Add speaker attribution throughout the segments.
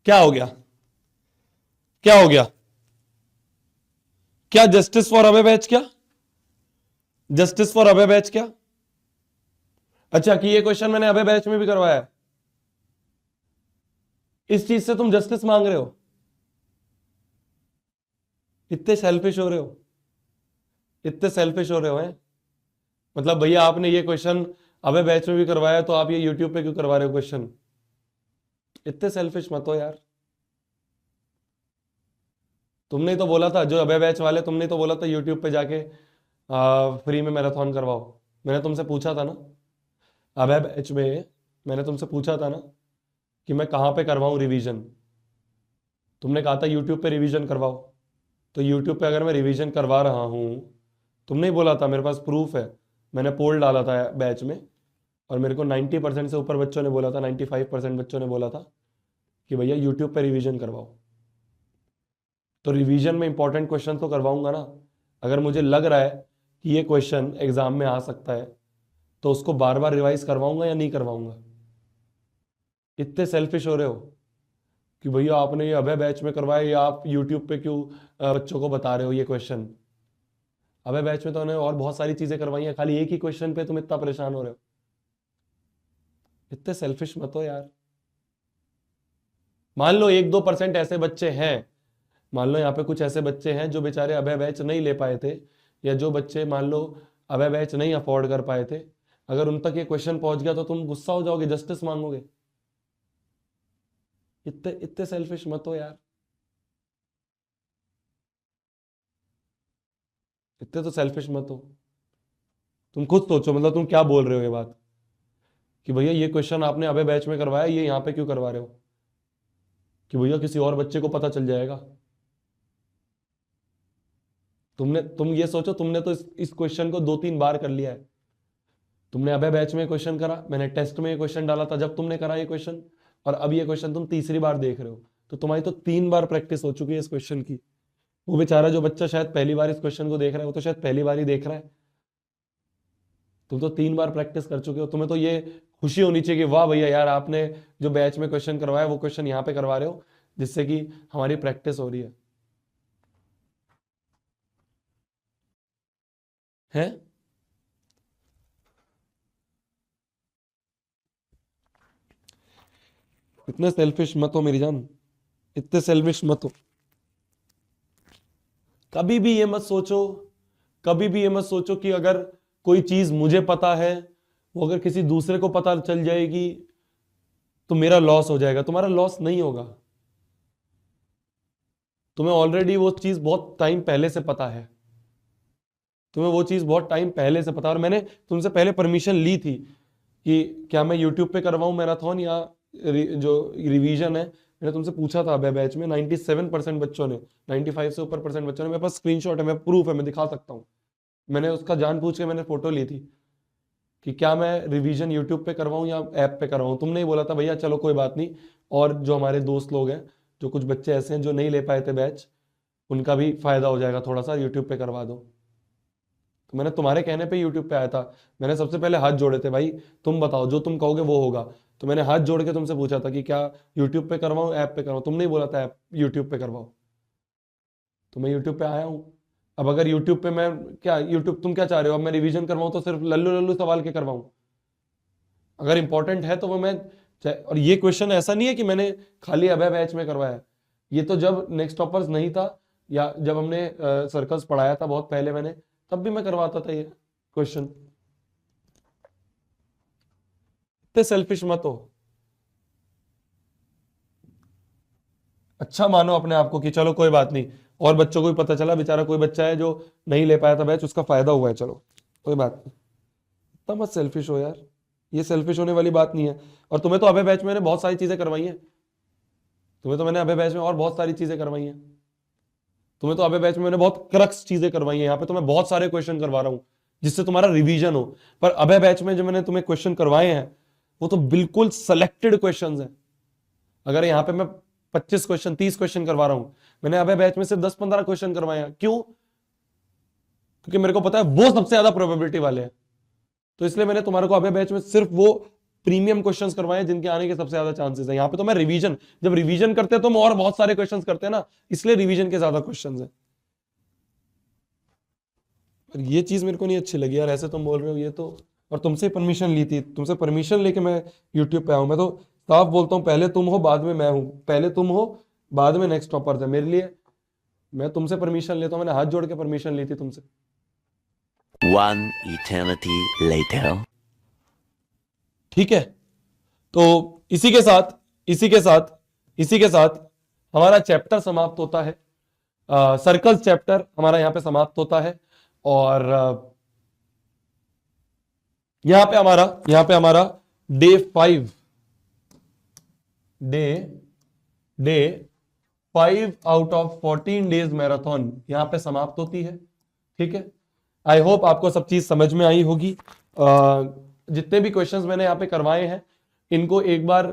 Speaker 1: क्या हो गया? क्या हो गया? क्या जस्टिस फॉर अभय बैच? क्या जस्टिस फॉर अभय बैच? क्या अच्छा कि ये क्वेश्चन मैंने अभय बैच में भी करवाया है, इस चीज से तुम जस्टिस मांग रहे हो? इतने सेल्फिश हो रहे हो, इतने सेल्फिश हो रहे हो हैं? मतलब भैया आपने ये क्वेश्चन अबे बैच में भी करवाया तो आप ये यूट्यूब पे क्यों करवा रहे हो क्वेश्चन? इतने सेल्फिश मत हो यार। तुमने ही तो बोला था, जो अबे बैच वाले, तुमने ही तो बोला था यूट्यूब पे जाके फ्री में मैराथन करवाओ। मैंने तुमसे पूछा था ना अबे बैच में, मैंने तुमसे पूछा था ना कि मैं कहाँ पे करवाऊँ रिवीजन। तुमने कहा था यूट्यूब पे रिवीजन करवाओ। तो यूट्यूब पे अगर मैं रिवीजन करवा रहा हूँ, तुमने ही बोला था, मेरे पास प्रूफ है, मैंने पोल डाला था बैच में और मेरे को 90% से ऊपर बच्चों ने बोला था, 95% बच्चों ने बोला था कि भैया यूट्यूब पे रिवीजन करवाओ। तो रिवीजन में इंपॉर्टेंट क्वेश्चन तो करवाऊंगा ना। अगर मुझे लग रहा है कि ये क्वेश्चन एग्जाम में आ सकता है तो उसको बार बार रिवाइज करवाऊंगा या नहीं करवाऊंगा? इतने सेल्फिश हो रहे हो कि भैया आपने ये अभय बैच में करवाया, या आप यूट्यूब पे क्यों बच्चों को बता रहे हो ये क्वेश्चन? अभय बैच में तो उन्हें और बहुत सारी चीजें करवाई हैं, खाली एक ही क्वेश्चन पे तुम इतना परेशान हो रहे हो। इतने सेल्फिश मत हो यार। मान लो 1-2% ऐसे बच्चे हैं, मान लो यहाँ पे कुछ ऐसे बच्चे हैं जो बेचारे अभय बैच नहीं ले पाए थे, या जो बच्चे मान लो अभय बैच नहीं अफोर्ड कर पाए थे, अगर उन तक ये क्वेश्चन पहुंच गया तो तुम गुस्सा हो जाओगे, जस्टिस मांगोगे? इतने इतने सेल्फिश मत हो यार। इतने तो सेल्फिश मत हो। तुम खुद सोचो, मतलब तुम क्या बोल रहे हो ये बात कि भैया ये क्वेश्चन आपने अभय बैच में करवाया, ये यहाँ पे क्यों करवा रहे हो? कि भैया किसी और बच्चे को पता चल जाएगा। तुम ये सोचो, तुमने तो इस क्वेश्चन को 2-3 बार कर लिया है। तुमने अबे बैच में क्वेश्चन करा, मैंने टेस्ट में ये क्वेश्चन डाला था जब तुमने करा ये क्वेश्चन, और अब ये क्वेश्चन तुम तीसरी बार देख रहे हो। तो तुम्हारी तो 3 बार प्रैक्टिस हो चुकी है इस क्वेश्चन की। वो बेचारा जो बच्चा शायद पहली बार इस क्वेश्चन को देख रहा है, वो तो शायद पहली बार ही देख रहा है। तुम तो 3 बार प्रैक्टिस कर चुके हो। तुम्हें तो ये खुशी होनी चाहिए कि वाह भैया यार, आपने जो बैच में क्वेश्चन करवाया वो क्वेश्चन यहाँ पे करवा रहे हो, जिससे कि हमारी प्रैक्टिस हो रही है? इतने सेल्फिश मत हो मेरी जान, इतने सेल्फिश मत हो। कभी भी ये मत सोचो, कभी भी ये मत सोचो कि अगर कोई चीज मुझे पता है, वो अगर किसी दूसरे को पता चल जाएगी तो मेरा लॉस हो जाएगा। तुम्हारा लॉस नहीं होगा। तुम्हें ऑलरेडी वो चीज बहुत टाइम पहले से पता है। तुम्हें वो चीज बहुत टाइम पहले से पता है, और मैंने तुमसे पहले परमिशन ली थी कि क्या मैं यूट्यूब पे करवाऊं मैराथन या जो रिवीजन है। मैंने तुमसे पूछा था अबे बैच में 97% बच्चों ने, 95 से ऊपर परसेंट बच्चों ने, मेरे पास स्क्रीनशॉट है, मैं प्रूफ है, मैं दिखा सकता हूँ। मैंने उसका जान पूछ के मैंने फोटो ली थी कि क्या मैं रिवीजन यूट्यूब पे करवाऊं या ऐप पे करवाऊं। तुमने ही बोला था भैया चलो कोई बात नहीं, और जो हमारे दोस्त लोग हैं, जो कुछ बच्चे ऐसे हैं जो नहीं ले पाए थे बैच, उनका भी फायदा हो जाएगा थोड़ा सा, यूट्यूब पे करवा दो। तो मैंने तुम्हारे कहने पे यूट्यूब पे आया था। मैंने सबसे पहले हाथ जोड़े थे, भाई तुम बताओ, जो तुम कहोगे वो होगा। तो मैंने हाथ जोड़ के तुमसे पूछा था कि क्या यूट्यूब पे करवाऊं ऐप पे करवाऊं। तुमने ही बोला था ऐप यूट्यूब पे करवाओ, तो मैं यूट्यूब पे आया हूँ। अब अगर यूट्यूब पे मैं, क्या यूट्यूब तुम क्या चाह रहे हो, अब मैं रिवीजन करवाऊं तो सिर्फ लल्लू लल्लू सवाल के करवाऊं? अगर इंपॉर्टेंट है तो वो मैं और ये क्वेश्चन ऐसा नहीं है कि मैंने खाली अभय बैच में करवाया। ये तो जब नेक्स्ट टॉपर्स नहीं था, या जब हमने सर्कल्स पढ़ाया था बहुत पहले मैंने, तब भी मैं करवाता था ये क्वेश्चन। इतने सेल्फिश मत हो। अच्छा मानो अपने आप को कि चलो कोई बात नहीं, और बच्चों को भी पता चला, बेचारा कोई बच्चा है जो नहीं ले पाया था बैच, उसका फायदा हुआ है, चलो कोई बात नहीं। इतना मत सेल्फिश हो यार, ये सेल्फिश होने वाली बात नहीं है। और तुम्हें तो अभय बैच में मैंने बहुत सारी चीजें करवाई हैं। तुम्हें तो मैंने अभय बैच में और बहुत सारी चीजें करवाई हैं। तुम्हें तो अभय बैच में मैंने बहुत क्रक्स चीजें करवाई हैं। यहाँ पे तो मैं बहुत सारे क्वेश्चन करवा रहा हूँ जिससे तुम्हारा रिवीजन हो। पर अभय बैच में जो मैंने तुम्हें क्वेश्चन करवाए हैं वो तो बिल्कुल सेलेक्टेड क्वेश्चन हैं। अगर यहाँ पे मैं 25 क्वेश्चन 30 क्वेश्चन करवा रहा हूं, मैंने अभय बैच में सिर्फ 10-15 क्वेश्चन करवाए हैं। क्यों? क्योंकि मेरे को पता है वो सबसे ज्यादा प्रोबेबिलिटी वाले हैं। तो इसलिए मैंने तुम्हारे को अभय बैच में सिर्फ वो प्रीमियम क्वेश्चंस करवाए जिनके आने के सबसे ज्यादा चांसेस है। यहाँ पे तो मैं रिवीजन, जब रिवीजन करते हैं तो हम और बहुत सारे क्वेश्चंस करते हैं ना, इसलिए रिवीजन के ज्यादा क्वेश्चंस है। पर ये चीज मेरे को नहीं अच्छी लगी यार, ऐसे तुम बोल रहे हो ये तो, और तुमसे परमिशन ली थी, तुमसे परमिशन लेके मैं यूट्यूब पे आऊं। मैं तो साफ बोलता हूँ, पहले तुम हो बाद में मैं हूं, पहले तुम हो बाद में नेक्स्ट टॉपर थे मेरे लिए। मैं तुमसे परमिशन लेता हूँ, मैंने हाथ जोड़ के परमिशन ली थी तुमसे।
Speaker 2: One eternity later.
Speaker 1: ठीक है, तो इसी के साथ इसी के साथ इसी के साथ हमारा चैप्टर समाप्त होता है। सर्कल्स चैप्टर हमारा यहाँ पे समाप्त होता है। और यहाँ पे हमारा day 5, day day 5 out of 14 days marathon यहाँ पे समाप्त होती है। ठीक है, आई होप आपको सब चीज समझ में आई होगी। जितने भी क्वेश्चंस मैंने यहाँ पे करवाए हैं, इनको एक बार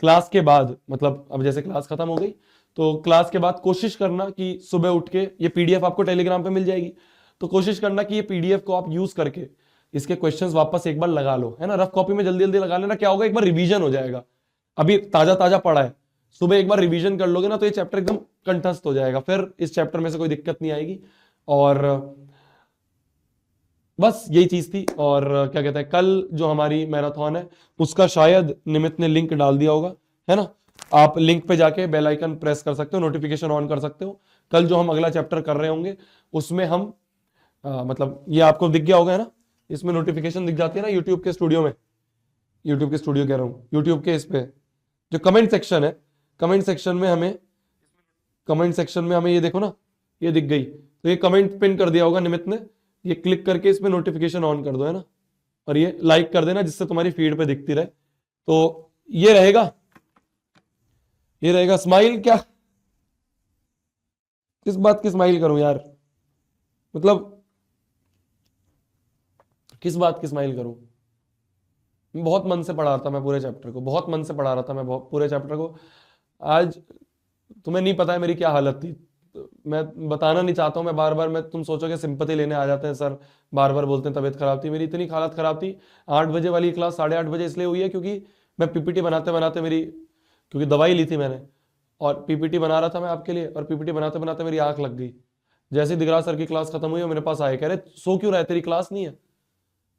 Speaker 1: क्लास के बाद, मतलब अब जैसे क्लास खत्म हो गई तो क्लास के बाद कोशिश करना कि सुबह उठ के, ये पीडीएफ आपको टेलीग्राम पे मिल जाएगी, तो कोशिश करना कि ये पीडीएफ को आप यूज करके इसके क्वेश्चंस वापस एक बार लगा लो, है ना। रफ कॉपी में जल्दी जल्दी लगा लेना, क्या होगा एक बार रिवीजन हो जाएगा। अभी ताजा ताजा पढ़ा है, सुबह एक बार रिवीजन कर लोगे ना तो ये चैप्टर एकदम कंठस्थ हो जाएगा, फिर इस चैप्टर में से कोई दिक्कत नहीं आएगी। और बस यही चीज थी। और क्या कहते हैं, कल जो हमारी मैराथन है उसका शायद निमित ने लिंक डाल दिया होगा, है ना। आप लिंक पे जाके बेल आइकन प्रेस कर सकते हो, नोटिफिकेशन ऑन कर सकते हो। कल जो हम अगला चैप्टर कर रहे होंगे उसमें हम मतलब ये आपको दिख गया होगा, है ना, इसमें नोटिफिकेशन दिख जाती है ना यूट्यूब के स्टूडियो में, यूट्यूब के स्टूडियो कह रहा हूँ, यूट्यूब के इस पे जो कमेंट सेक्शन है, कमेंट सेक्शन में हमें ये देखो ना, ये दिख गई, तो ये कमेंट पिन कर दिया होगा निमित ने, ये क्लिक करके इसमें नोटिफिकेशन ऑन कर दो, है ना, और ये लाइक कर देना जिससे तुम्हारी फीड पे दिखती रहे। तो ये रहेगा, स्माइल क्या, किस बात की स्माइल करूं यार, मतलब किस बात की स्माइल करूं। बहुत मन से पढ़ा रहा था मैं पूरे चैप्टर को, बहुत मन से पढ़ा रहा था मैं पूरे चैप्टर को। आज तुम्हें नहीं पता है मेरी क्या हालत थी, तो मैं बताना नहीं चाहता हूँ, मैं बार बार, मैं तुम सोचोगे सिंपैथी लेने आ जाते हैं सर, बार बार बोलते हैं तबीयत खराब थी, मेरी इतनी हालत खराब थी। 8 बजे वाली क्लास 8:30 बजे इसलिए हुई है क्योंकि मैं पीपीटी बनाते बनाते मेरी, क्योंकि दवाई ली थी मैंने और पीपीटी बना रहा था मैं आपके लिए, और पीपीटी बनाते बनाते मेरी आंख लग गई। जैसे ही दिगरा सर की क्लास खत्म हुई और मेरे पास आए, कह रहे सो क्यों रहा है, तेरी क्लास नहीं है।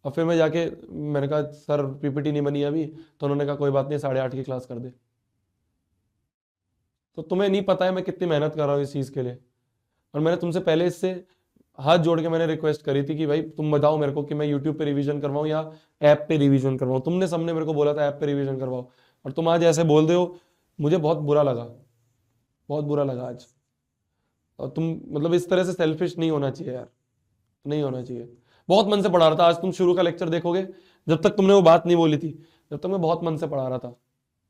Speaker 1: और फिर मैं जाके मैंने कहा सर पीपीटी नहीं बनी अभी, तो उन्होंने कहा कोई बात नहीं 8:30 की क्लास कर दे। तो तुम्हें नहीं पता है मैं कितनी मेहनत कर रहा हूँ इस चीज़ के लिए। और मैंने तुमसे पहले इससे हाथ जोड़ के मैंने रिक्वेस्ट करी थी कि भाई तुम बताओ मेरे को कि मैं यूट्यूब पे रिवीजन करवाऊँ या ऐप पे रिवीजन करवाऊँ। तुमने सबने मेरे को बोला था ऐप पे रिवीजन करवाओ, और तुम आज ऐसे बोल रहे हो, मुझे बहुत बुरा लगा, बहुत बुरा लगा आज। और तुम मतलब इस तरह से सेल्फिश नहीं होना चाहिए यार, नहीं होना चाहिए। बहुत मन से पढ़ा रहा था, आज तुम शुरू का लेक्चर देखोगे, जब तक तुमने वो बात नहीं बोली थी, जब तक मैं बहुत मन से पढ़ा रहा था,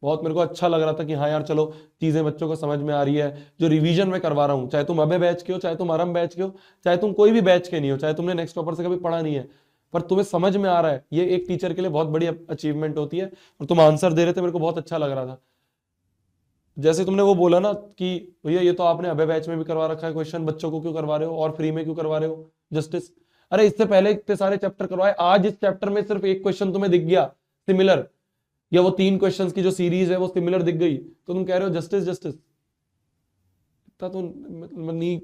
Speaker 1: बहुत मेरे को अच्छा लग रहा था कि हाँ यार चलो चीजें बच्चों को समझ में आ रही है। जो रिवीजन में करवा रहा हूँ, चाहे तुम अबे बैच के हो, चाहे तुम आरम बैच के हो, चाहे तुम कोई भी बैच के नहीं हो, चाहे तुमने नेक्स्ट टॉपर से कभी पढ़ा नहीं है, पर तुम्हें समझ में आ रहा है, ये एक टीचर के लिए बहुत बड़ी अचीवमेंट होती है। और तुम आंसर दे रहे थे, मेरे को बहुत अच्छा लग रहा था। जैसे तुमने वो बोला ना कि भैया ये तो आपने अबे बैच में भी करवा रखा है क्वेश्चन, बच्चों को क्यों करवा रहे हो और फ्री में क्यों करवा रहे हो जस्टिस। अरे इससे पहले इतने सारे चैप्टर करवाए, आज इस चैप्टर में सिर्फ एक क्वेश्चन तुम्हें दिख गया सिमिलर, या वो 3 क्वेश्चंस की जो सीरीज है वो सिमिलर दिख गई, तो तुम कह रहे हो जस्टिस जस्टिस। इतना तो मतलब नहीं,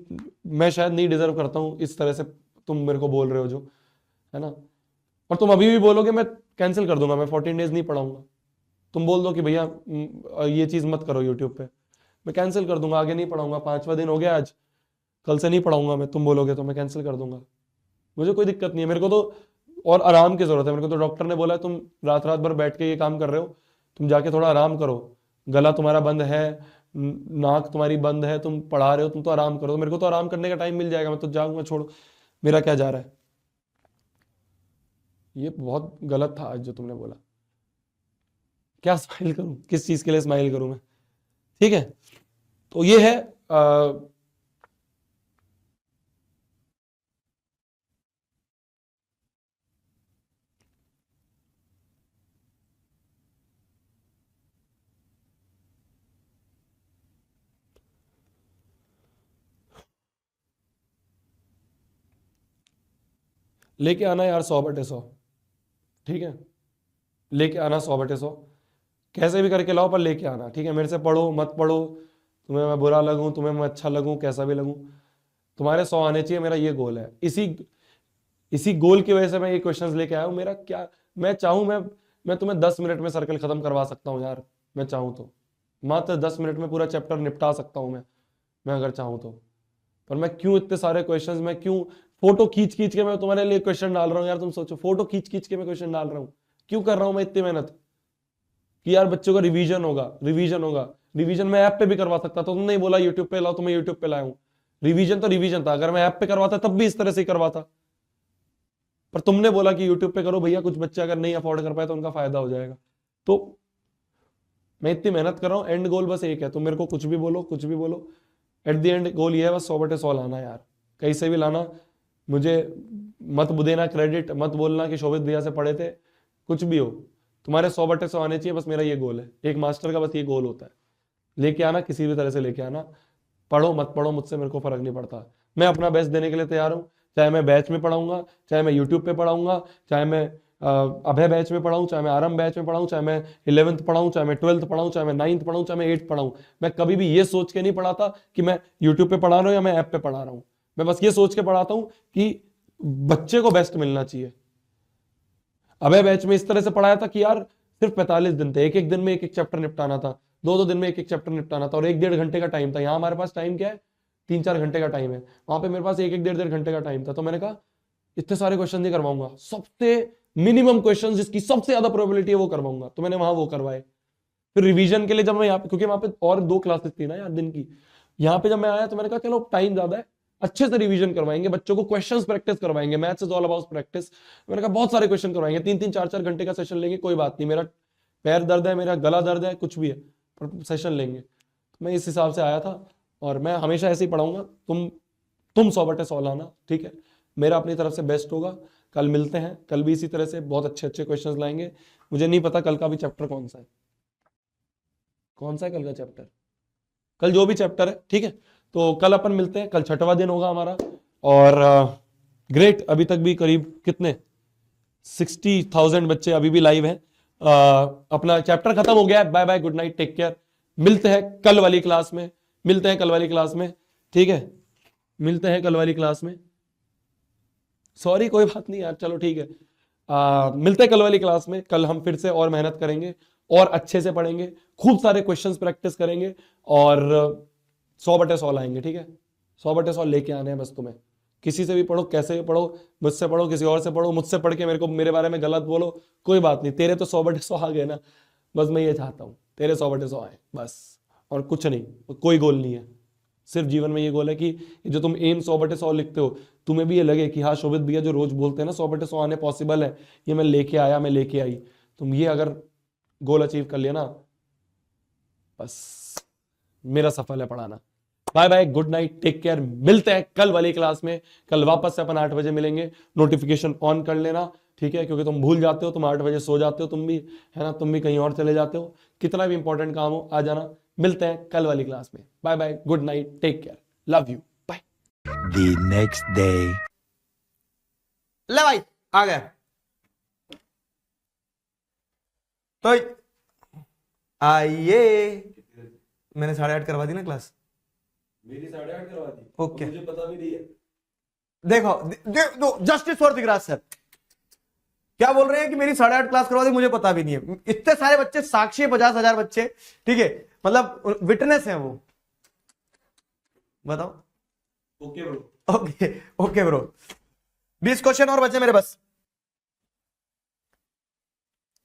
Speaker 1: मैं शायद नहीं डिजर्व करता हूँ इस तरह से तुम मेरे को बोल रहे हो जो, है ना। और तुम अभी भी बोलोगे मैं कैंसिल कर दूंगा, मैं 14 डेज नहीं पढ़ाऊंगा। तुम बोल दो कि भैया ये चीज मत करो यूट्यूब पे, मैं कैंसिल कर दूंगा, आगे नहीं पढ़ाऊंगा। 5वां दिन हो गया आज, कल से नहीं पढ़ाऊंगा मैं, तुम बोलोगे तो मैं कैंसिल कर दूंगा। मुझे कोई दिक्कत नहीं है, मेरे को तो और आराम की जरूरत है। मेरे को तो डॉक्टर ने बोला है तुम रात रात भर बैठ के ये काम कर रहे हो, तुम जाके थोड़ा आराम करो, गला तुम्हारा बंद है, नाक तुम्हारी बंद है, तुम पढ़ा रहे हो, तुम तो आराम करो। मेरे को तो आराम करने का टाइम मिल जाएगा, मैं तो जाऊंगा, छोड़ो, मेरा क्या जा रहा है। ये बहुत गलत था आज जो तुमने बोला। क्या स्माइल करूं, किस चीज के लिए स्माइल करूं मैं। ठीक है, तो ये है लेके आना यार 100/100। ठीक है, लेके आना 100/100, कैसे भी करके लाओ पर लेके आना, ठीक है। मेरे से पढ़ो मत पढ़ो, तुम्हें मैं बुरा लगूं, तुम्हें मैं अच्छा लगूं, कैसा भी लगूं, तुम्हारे 100 आने चाहिए, मेरा ये गोल है। इसी गोल की वजह से मैं ये क्वेश्चंस लेके आया हूं। मेरा क्या, मैं चाहूं मैं तुम्हें 10 मिनट में सर्कल खत्म करवा सकता हूं यार, मैं चाहूं तो मात्र 10 मिनट में पूरा चैप्टर निपटा सकता हूं मैं अगर चाहूं तो। पर मैं क्यों इतने सारे क्वेश्चंस, मैं क्यों फोटो खींच खींच के मैं तुम्हारे लिए क्वेश्चन डाल रहा हूं यार, तुम सोचो, फोटो खींच खींच के मैं क्वेश्चन डाल रहा हूं, क्यों कर रहा हूं मैं इतनी मेहनत कि यार बच्चों का रिवीजन होगा। रिवीजन मैं ऐप पे भी करवा सकता था, तुमने नहीं बोला यूट्यूब पे लाओ, तो मैं यूट्यूब पे लाया हूं। रिवीजन तो रिवीजन था, अगर मैं ऐप पे करवाता तब भी इस तरह से ही करवाता, पर तुमने बोला कि यूट्यूब पे करो भैया, कुछ बच्चे अगर नहीं अफोर्ड कर पाए तो उनका फायदा हो जाएगा। तो मैं इतनी मेहनत कर रहा हूं, एंड गोल बस एक है, तुम मेरे को कुछ भी बोलो, एट द एंड गोल ये है बस 100/100 लाना यार, कहीं से भी लाना। मुझे मत देना क्रेडिट, मत बोलना कि शोभित भैया से पढ़े थे, कुछ भी हो, तुम्हारे 100/100 आने चाहिए, बस मेरा ये गोल है। एक मास्टर का बस ये गोल होता है, लेके आना, किसी भी तरह से लेके आना। पढ़ो मत पढ़ो मुझसे मेरे को फर्क नहीं पड़ता, मैं अपना बेस्ट देने के लिए तैयार हूं। चाहे मैं बैच में पढ़ाऊंगा, चाहे मैं यूट्यूब पे पढ़ाऊंगा, चाहे मैं अभय बैच में पढ़ाऊं, चाहे मैं आरंभ बैच में पढ़ाऊं, चाहे मैं 11th पढ़ाऊं, चाहे मैं 12th पढ़ाऊं, चाहे मैं 9th पढ़ाऊं, चाहे मैं 8th पढ़ाऊं। मैं कभी भी ये सोच के नहीं पढ़ाता कि मैं यूट्यूब पे पढ़ा रहा हूं या मैं ऐप पे पढ़ा रहा हूं। मैं बस ये सोच के पढ़ाता हूं कि बच्चे को बेस्ट मिलना चाहिए। अभय बैच में इस तरह से पढ़ाया था कि यार सिर्फ 45 दिन थे, एक दिन में एक चैप्टर निपटाना था, 2 दिन में एक चैप्टर निपटाना था, और 1-1.5 घंटे का टाइम था। यहाँ हमारे पास टाइम क्या है, 3-4 घंटे का टाइम है, वहां पे मेरे पास 1-1 1.5 घंटे का टाइम था। तो मैंने कहा इतने सारे क्वेश्चन नहीं करवाऊंगा, सबसे मिनिमम क्वेश्चन जिसकी सबसे ज्यादा प्रोबेबिलिटी है वो करवाऊंगा। तो मैंने वहां वो करवाए। फिर रिवीजन के लिए जब मैं यहाँ पे, क्योंकि वहां पे और 2 क्लासेस थी ना यार दिन की, यहाँ पे जब मैं आया तो मैंने कहा चलो टाइम ज्यादा है, अच्छे से रिवीजन करवाएंगे बच्चों को, क्वेश्चंस प्रैक्टिस करवाएंगे, maths is all about practice. मैंने कहा बहुत सारे क्वेश्चन करवाएंगे, 3-3 4-4 घंटे का सेशन लेंगे, कोई बात नहीं, मेरा पैर दर्द है, मेरा गला दर्द है, कुछ भी है, पर सेशन लेंगे। तो मैं इस हिसाब से आया था, और मैं हमेशा ऐसे ही पढ़ाऊंगा। तुम 100/100 लाना, ठीक है, मेरा अपनी तरफ से बेस्ट होगा। कल मिलते हैं, कल भी इसी तरह से बहुत अच्छे अच्छे क्वेश्चंस लाएंगे। मुझे नहीं पता कल का भी चैप्टर कौन सा है कल का चैप्टर, कल जो भी चैप्टर है, ठीक है। तो कल अपन मिलते हैं, कल 6वां दिन होगा हमारा। और ग्रेट, अभी तक भी करीब कितने 60,000 बच्चे अभी भी लाइव हैं। अपना चैप्टर खत्म हो गया है। Bye bye, good night, take care. मिलते हैं कल वाली क्लास में, ठीक है, मिलते हैं कल वाली क्लास में। सॉरी, कोई बात नहीं यार, चलो ठीक है। मिलते हैं कल वाली क्लास में। कल हम फिर से और मेहनत करेंगे और अच्छे से पढ़ेंगे, खूब सारे क्वेश्चंस प्रैक्टिस करेंगे, और 100/100 लाएंगे, ठीक है। 100/100 लेके आने हैं बस तुम्हें। किसी से भी पढ़ो, कैसे भी पढ़ो, मुझसे पढ़ो, किसी और से पढ़ो, मुझसे पढ़ के मेरे बारे में गलत बोलो, कोई बात नहीं, तेरे तो 100/100 आ गए ना। बस मैं ये चाहता हूँ तेरे 100/100 आए, बस, और कुछ नहीं, कोई गोल नहीं है। सिर्फ जीवन में ये गोल है कि जो तुम एम 100/100 लिखते हो, तुम्हें भी ये लगे कि हाँ शोभित भैया जो रोज बोलते हैं ना 100/100 आने पॉसिबल है, ये मैं लेके आया, मैं लेके आई। तुम ये अगर गोल अचीव कर लिया ना, बस मेरा सफल है पढ़ाना। Bye bye, good night, take care. मिलते हैं कल वाली क्लास में। कल वापस से अपन 8 बजे मिलेंगे। नोटिफिकेशन ऑन कर लेना, ठीक है, क्योंकि तुम भूल जाते हो, तुम 8 बजे सो जाते हो, तुम भी, है ना, तुम भी कहीं और चले जाते हो, कितना भी इंपॉर्टेंट काम हो आ जाना। मिलते हैं कल वाली क्लास में। Bye bye, good night, take care, love you, bye.
Speaker 2: The next day.
Speaker 3: ले भाई, आ गया। तो आइए, मैंने 8:30 करवा दी ना क्लास।
Speaker 1: मेरी 8:30 करवा दी,
Speaker 3: ओके।
Speaker 1: मुझे पता भी नहीं है।
Speaker 3: देखो, जस्टिस फॉर दिगराज सर क्या बोल रहे हैं कि मेरी 8:30 क्लास करवा दी, मुझे पता भी नहीं है। इतने सारे बच्चे, साक्षी 50,000 बच्चे, ठीक है, मतलब विटनेस हैं वो। बताओ।
Speaker 1: Okay bro,
Speaker 3: okay bro. 20 question और बचे मेरे बस।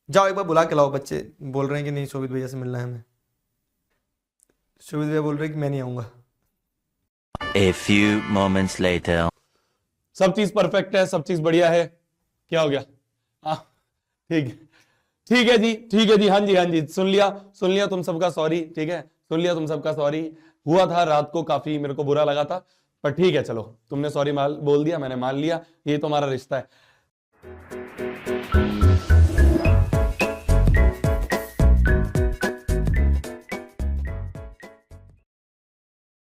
Speaker 3: जाओ एक बार बुला के लाओ। बच्चे बोल रहे हैं कि नहीं शोभित भैया से मिलना है हमें। शोभित भैया बोल रहे हैं कि मैं नहीं आऊंगा।
Speaker 2: A few moments later.
Speaker 1: सब चीज परफेक्ट है, सब चीज बढ़िया है। क्या हो गया? ठीक है जी, हाँ जी, सुन लिया तुम सबका सॉरी, ठीक है, सुन लिया तुम सबका सॉरी। हुआ था रात को, काफी मेरे को बुरा लगा था, पर ठीक है, चलो तुमने सॉरी बोल दिया, मैंने मान लिया, ये तो हमारा रिश्ता है।